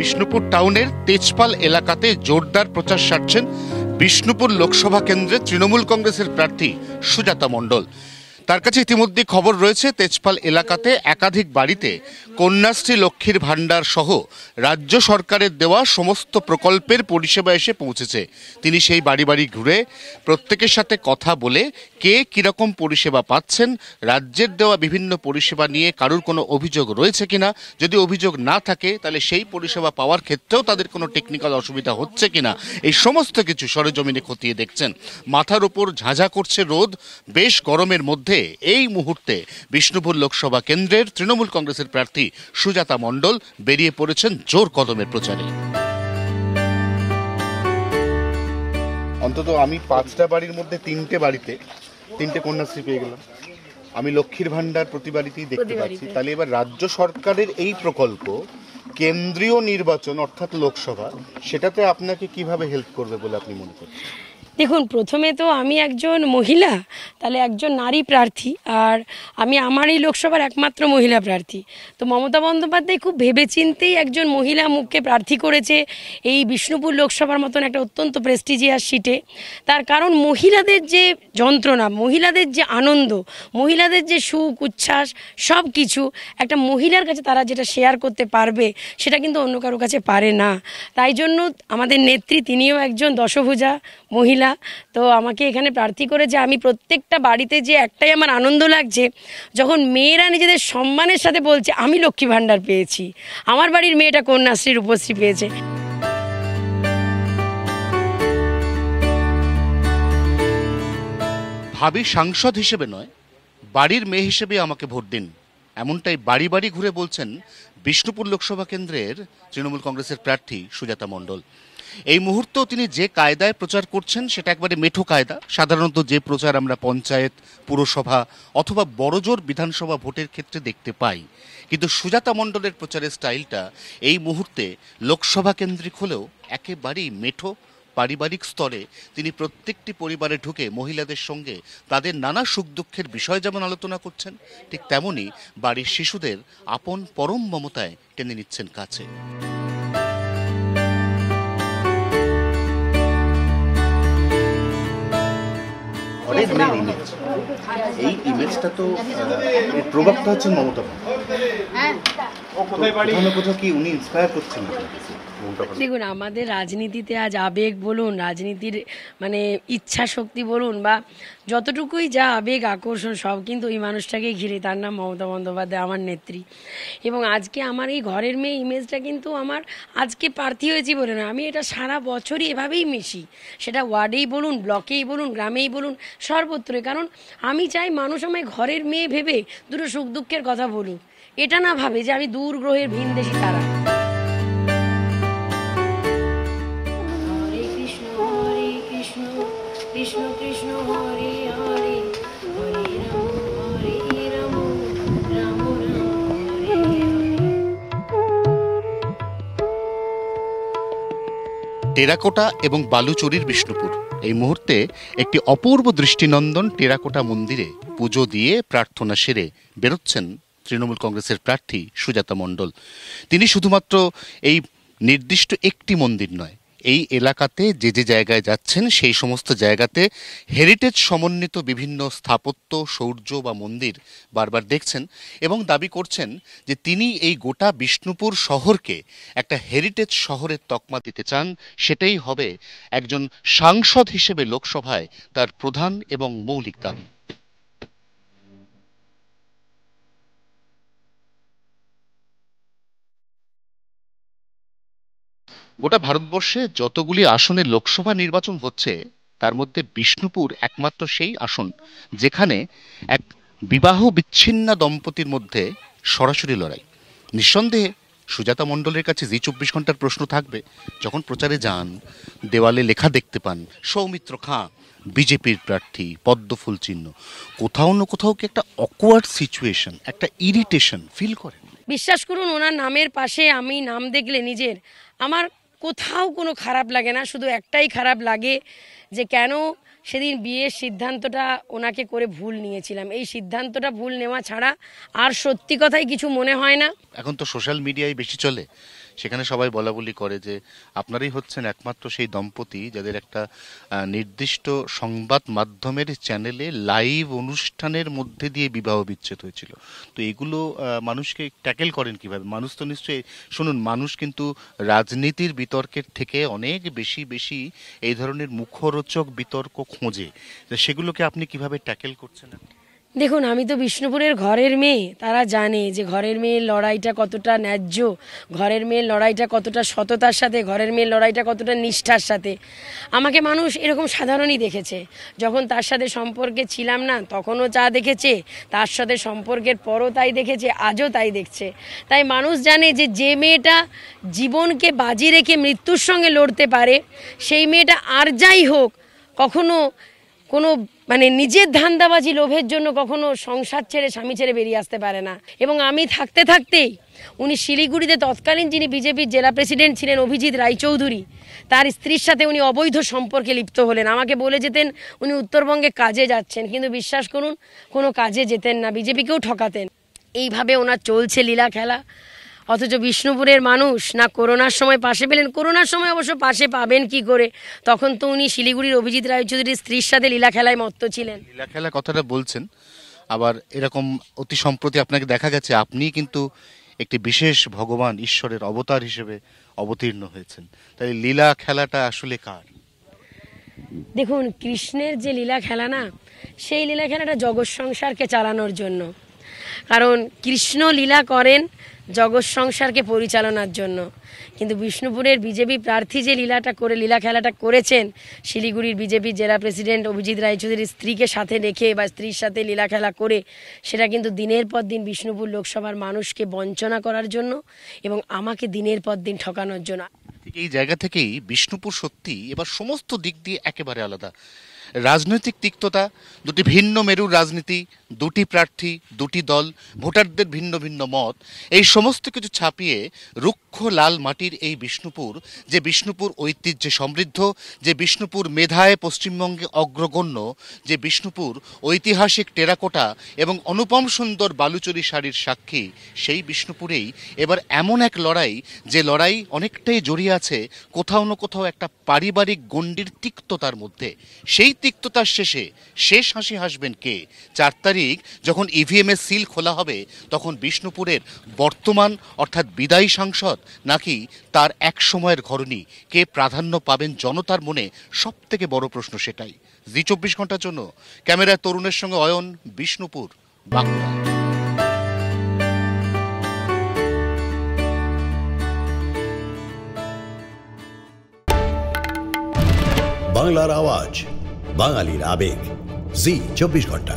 বিষ্ণুপুর টাউনের তেজপাল এলাকাতে জোরদার প্রচার সারছেন বিষ্ণুপুর লোকসভা কেন্দ্রের তৃণমূল কংগ্রেসের প্রার্থী সুজাতা মণ্ডল। তার কাছে ইতিমধ্যে খবর রয়েছে তেজপাল এলাকাতে একাধিক বাড়িতে কন্যাশ্রী লক্ষ্মীর ভাণ্ডার সহ রাজ্য সরকারের দেওয়া সমস্ত প্রকল্পের পরিষেবা এসে পৌঁছেছে। তিনি সেই বাড়ি বাড়ি ঘুরে প্রত্যেকের সাথে কথা বলে কে কীরকম পরিষেবা পাচ্ছেন, রাজ্যের দেওয়া বিভিন্ন পরিষেবা নিয়ে কারুর কোনো অভিযোগ রয়েছে কিনা, যদি অভিযোগ না থাকে তাহলে সেই পরিষেবা পাওয়ার ক্ষেত্রেও তাদের কোনো টেকনিক্যাল অসুবিধা হচ্ছে কিনা, এই সমস্ত কিছু সরেজমিনে খতিয়ে দেখছেন। মাথার উপর ঝাঁঝা করছে রোদ, বেশ গরমের মধ্যে এই মুহূর্তে বিষ্ণুপুর লোকসভা কেন্দ্রের তৃণমূল কংগ্রেসের প্রার্থী সুজাতা মণ্ডল বেরিয়ে পড়েছেন জোর কদমের প্রচারে। অন্তত আমি 5টা বাড়ির মধ্যে 3টে বাড়িতে 3টে কন্যাশ্রী পেয়ে গেলাম। আমি লক্ষ্মীর ভাণ্ডার প্রতি বাড়িতেই দেখতে পাচ্ছি। তাহলে এবার রাজ্য সরকারের এই প্রকল্প কেন্দ্রীয় নির্বাচন অর্থাৎ লোকসভা, সেটাতে আপনাকে কিভাবে হেল্প করবে বলে আপনি মনে করছেন? দেখুন, প্রথমে তো আমি একজন মহিলা, তাহলে একজন নারী প্রার্থী, আর আমি আমার এই লোকসভার একমাত্র মহিলা প্রার্থী। তো মমতা বন্দ্যোপাধ্যায় খুব ভেবেচিন্তেই একজন মহিলা মুখকে প্রার্থী করেছে এই বিষ্ণুপুর লোকসভার মতন একটা অত্যন্ত প্রেস্টিজিয়াস সিটে। তার কারণ মহিলাদের যে যন্ত্রণা, মহিলাদের যে আনন্দ, মহিলাদের যে সুখ উচ্ছ্বাস, সব কিছু একটা মহিলার কাছে তারা যেটা শেয়ার করতে পারবে সেটা কিন্তু অন্য কারো কাছে পারে না। তাই জন্য আমাদের নেত্রী, তিনিও একজন দশভুজা মহিলা। তো আমাকে এখানে প্রার্থী করেছে। আমি প্রত্যেকটা বাড়িতে যে একটাই আমার আনন্দ লাগছে, যখন মেয়েরা নিজেদের সম্মানের সাথে বলছে আমি লক্ষ্মী ভাণ্ডার পেয়েছি, আমার বাড়ির মেয়েটা কন্যাশ্রীর রূপশ্রী পেয়েছে। ভাবি সাংসদ হিসেবে নয়, বাড়ির মেয়ে হিসেবে আমাকে ভোট দিন, এমনটাই বাড়ি বাড়ি ঘুরে বলছেন বিষ্ণুপুর লোকসভা কেন্দ্রের তৃণমূল কংগ্রেসের প্রার্থী সুজাতা মণ্ডল। এই মুহূর্তেও তিনি যে কায়দায় প্রচার করছেন সেটা একবারে মেঠো কায়দা। সাধারণত যে প্রচার আমরা পঞ্চায়েত, পুরসভা অথবা বড়জোর বিধানসভা ভোটের ক্ষেত্রে দেখতে পাই, কিন্তু সুজাতা মণ্ডলের প্রচারের স্টাইলটা এই মুহূর্তে লোকসভা কেন্দ্রিক হলেও একেবারেই মেঠো। পারিবারিক স্তরে তিনি প্রত্যেকটি পরিবারে ঢুকে মহিলাদের সঙ্গে তাদের নানা সুখ দুঃখের বিষয় যেমন আলোচনা করছেন, ঠিক তেমনই বাড়ির শিশুদের আপন পরম মমতায় টেনে নিচ্ছেন কাছে। এই ইমেজটা তো প্রভাবটা হচ্ছে মমতা। কোথাও কি উনি ইন্সপায়ার করছেন? দেখুন, আমাদের রাজনীতিতে আজ আবেগ বলুন, রাজনীতির মানে ইচ্ছা শক্তি বলুন, বা যতটুকুই যা আবেগ আকর্ষণ সব কিন্তু ওই মানুষটাকে ঘিরে। তার নাম মমতা বন্দ্যোপাধ্যায়, আমার নেত্রী। এবং আজকে আমার এই ঘরের মেয়ে ইমেজটা কিন্তু আমার আজকে প্রার্থী হয়েছি বলে না, আমি এটা সারা বছরই এভাবেই মিশি, সেটা ওয়ার্ডেই বলুন, ব্লকেই বলুন, গ্রামেই বলুন, সর্বত্রই। কারণ আমি চাই মানুষ আমায় ঘরের মেয়ে ভেবে দুটো সুখ দুঃখের কথা বলুক, এটা না ভাবে যে আমি দূর গ্রহের ভিনদেশী তারা। কৃষ্ণ কৃষ্ণ হরে হরে, হরে রাম হরে রাম, রাম রাম হরে হরে। টেরাকোটা এবং বালুচরির বিষ্ণুপুর এই মুহূর্তে একটি অপূর্ব দৃষ্টিনন্দন টেরাকোটা মন্দিরে পুজো দিয়ে প্রার্থনা সেরে বেরোচ্ছেন তৃণমূল কংগ্রেসের প্রার্থী সুজাতা মণ্ডল। তিনি শুধুমাত্র এই নির্দিষ্ট একটি মন্দির নয়, এই এলাকাতে যে যে জায়গায় যাচ্ছেন সেই সমস্ত জায়গাতে হেরিটেজ সমন্বিত বিভিন্ন স্থাপত্য, শৌর্য বা মন্দির বারবার দেখছেন এবং দাবি করছেন যে তিনি এই গোটা বিষ্ণুপুর শহরকে একটা হেরিটেজ শহরের তকমা দিতে চান। সেটাই হবে একজন সাংসদ হিসেবে লোকসভায় তার প্রধান এবং মৌলিক দাবি। গোটা ভারতবর্ষে যতগুলি আসনে লোকসভা নির্বাচন হচ্ছে তার মধ্যে বিষ্ণুপুর একমাত্র সেই আসন যেখানে এক বিবাহ বিচ্ছিন্ন দম্পতির মধ্যে সরাসরি লড়াই। নিঃসন্দেহে সুজাতা মণ্ডলের কাছে জি 24 ঘন্টার প্রশ্ন থাকবে, যখন প্রচারে যান দেওয়ালে লেখা দেখতে পান সৌমিত্র খাঁ বিজেপির প্রার্থী, পদ্মফুল চিহ্ন, কোথাও না কোথাও কি একটা অকওয়ার্ড সিচুয়েশন, একটা ইরিটেশন ফিল করেন? বিশ্বাস করুন, ওনার নামের পাশে আমি নাম দেখলে নিজের আমার কোথাও কোনো খারাপ লাগে না। শুধু একটাই খারাপ লাগে যে কেন সেদিন বিয়ের সিদ্ধান্তটা ওনাকে করে ভুল নিয়েছিলাম। এই সিদ্ধান্তটা ভুল নেওয়া ছাড়া আর সত্যি কথাই কিছু মনে হয় না। এখন তো সোশ্যাল মিডিয়ায় বেশি চলে, সেখানে সবাই বলাবলি করে যে আপনারাই হচ্ছেন একমাত্র সেই দম্পতি যাদের একটা নির্দিষ্ট সংবাদ মাধ্যমের চ্যানেলে লাইভ অনুষ্ঠানের মধ্যে দিয়ে বিবাহ বিচ্ছেদ হয়েছিল। তো এগুলো মানুষকে ট্যাকেল করেন কিভাবে? মানুষ তো নিশ্চয়ই, শুনুন, মানুষ কিন্তু রাজনীতির বিতর্কের থেকে অনেক বেশি বেশি এই ধরনের মুখরোচক বিতর্ক খোঁজে। তো সেগুলোকে আপনি কিভাবে ট্যাকেল করছেন? দেখুন, আমি তো বিষ্ণুপুরের ঘরের মেয়ে, তারা জানে যে ঘরের মেয়ের লড়াইটা কতটা ন্যায্য, ঘরের মেয়ের লড়াইটা কতটা সততার সাথে, ঘরের মেয়ের লড়াইটা কতটা নিষ্ঠার সাথে। আমাকে মানুষ এরকম সাধারণই দেখেছে। যখন তার সাথে সম্পর্কে ছিলাম না তখনও যা দেখেছে, তার সাথে সম্পর্কের পরও তাই দেখেছে, আজও তাই দেখছে। তাই মানুষ জানে যে যে মেয়েটা জীবনকে বাজি রেখে মৃত্যুর সঙ্গে লড়তে পারে, সেই মেয়েটা আর যাই হোক কখনো কোনো নিজের ধান্দাবাজি লোভের জন্য কখনো সংসার ছেড়ে, স্বামী ছেড়ে বেরিয়ে আসতে পারে না। এবং আমি থাকতে থাকতেই উনি শিলিগুড়িতে তৎকালীন যিনি বিজেপির জেলা প্রেসিডেন্ট ছিলেন অভিজিৎ রায়চৌধুরী, তার স্ত্রীর সাথে উনি অবৈধ সম্পর্কে লিপ্ত হলেন। আমাকে বলে যেতেন উনি উত্তরবঙ্গে কাজে যাচ্ছেন, কিন্তু বিশ্বাস করুন কোনো কাজে যেতেন না, বিজেপিকেও ঠকাতেন। এইভাবে ওনার চলছে লীলা খেলা। অথচ বিষ্ণুপুরের মানুষ না করোনার সময় পাশে পেলেন, করোনার সময় অবশ্য পাশে পাবেন কি করে, তখন তো উনি শিলিগুড়ির অভিজিৎ রায়চৌধুরীর স্ত্রীর সাথে লীলা খেলায় মত্ত ছিলেন। লীলা খেলা কথাটা বলছেন, আবার এরকম অতি সম্প্রতি আপনাকে দেখা গেছে আপনি কিন্তু একটি বিশেষ ভগবান ঈশ্বরের অবতার হিসেবে অবতীর্ণ হয়েছেন। তাই লীলা খেলাটা আসলে কার? দেখুন, কৃষ্ণের যে লীলা খেলা না, সেই লীলা খেলাটা জগৎ সংসারকে চালানোর জন্য। কারণ কৃষ্ণ লীলা করেন জগৎ সংসারকে পরিচালনার জন্য, কিন্তু বিষ্ণুপুরের বিজেপি প্রার্থী যে লীলা খেলাটা করেছেন, শিলিগুড়ির বিজেপি জেলা প্রেসিডেন্ট অভিজিৎ রায়চৌধুরীর স্ত্রীকে সাথে রেখে বা স্ত্রীর সাথে লীলা খেলা করে, সেটা কিন্তু দিনের পর দিন বিষ্ণুপুর লোকসভার মানুষকে বঞ্চনা করার জন্য এবং আমাকে দিনের পর দিন ঠকানোর জন্য। ঠিক এই জায়গা থেকেই বিষ্ণুপুর সত্যি এবার সমস্ত দিক দিয়ে একেবারে আলাদা। রাজনৈতিক তিক্ততা, দুটি ভিন্ন মেরুর রাজনীতি, দুটি প্রার্থী, দুটি দল, ভোটারদের ভিন্ন ভিন্ন মত, এই সমস্ত কিছু ছাপিয়ে রুক্ষ লাল মাটির এই বিষ্ণুপুর, যে বিষ্ণুপুর ঐতিহ্যে সমৃদ্ধ, যে বিষ্ণুপুর মেধায় পশ্চিমবঙ্গে অগ্রগণ্য, যে বিষ্ণুপুর ঐতিহাসিক টেরাকোটা এবং অনুপম সুন্দর বালুচরী শাড়ির সাক্ষী, সেই বিষ্ণুপুরেই এবার এমন এক লড়াই, যে লড়াই অনেকটাই জড়িয়ে আছে কোথাও না কোথাও একটা পারিবারিক গণ্ডির তিক্ততার মধ্যে। সেই তিক্ততার শেষে শেষ হাসি হাসবেন কে? 4 তারিখ যখন ইভিএম এর সিল খোলা হবে, তখন বিষ্ণুপুরের বর্তমান অর্থাৎ বিদায়ী সাংসদ নাকি তার এক সময়ের ঘরণী, কে প্রাধান্য পাবেন জনতার মনে? সব থেকে বড় প্রশ্ন সেটাই। জি 24 ঘন্টার জন্য ক্যামেরায় তরুণের সঙ্গে অয়ন, বিষ্ণুপুর, বাঁকুড়া। বাংলার আওয়াজ, বাঙালির আবেগ, জি 24 ঘন্টা।